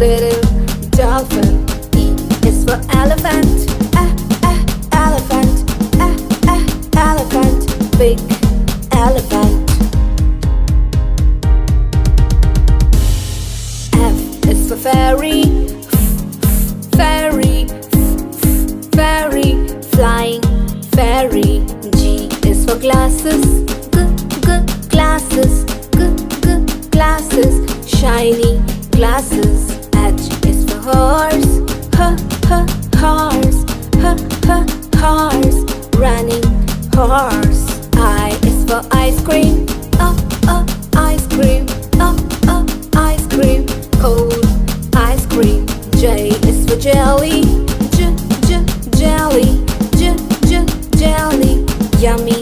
little dolphin. E is for elephant. Elephant. Elephant. Big elephant. F is for fairy. Fairy. Fairy. Flying fairy. G is for glasses. Glasses. Glasses. Shiny glasses. H is for horse. Horse. Horse. Running horse. I is for ice cream. Ice cream. Ice cream. Cold ice cream. J is for jelly. Jelly. Jelly. Yummy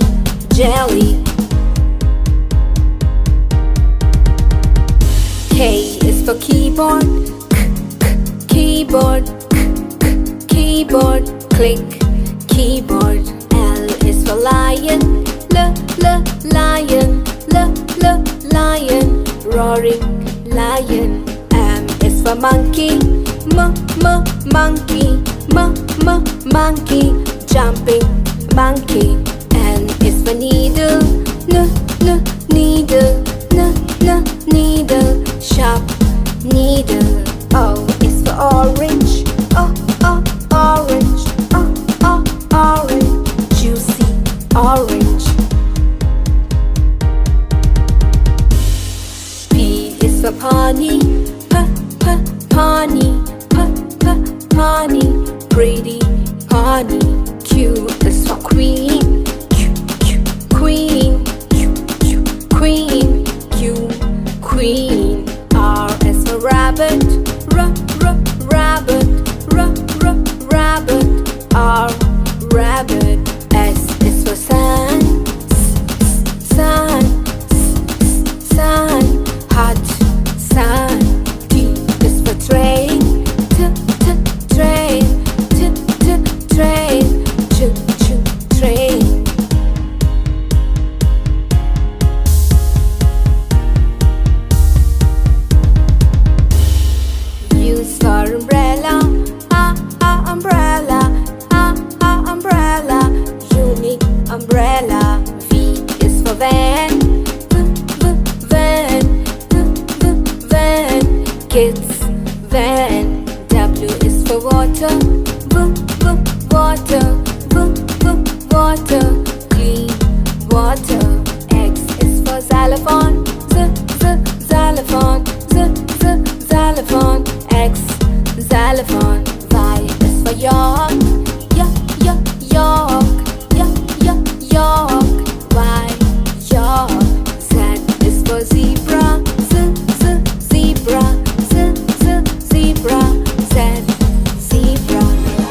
jelly. K is for keyboard. Keyboard. Keyboard. Click keyboard. L is for lion. Lion. Lion. Roaring lion. M is for monkey. Monkey. Monkey. Jumping monkey. N is for needle. Needle. Needle. Sharp needle. O is for orange. Orange. Orange. Juicy orange. P is for pony. Pony. Pony. Pretty pony. Q is for queen. Queen. Queen. Q. Queen. R is for rabbit. Rabbit. Rabbit. R. Rabbit. S is for sun. Sun. Hot sun. T is for train. Train. Train. Train. Use for umbrella. Umbrella. Umbrella. Unique umbrella.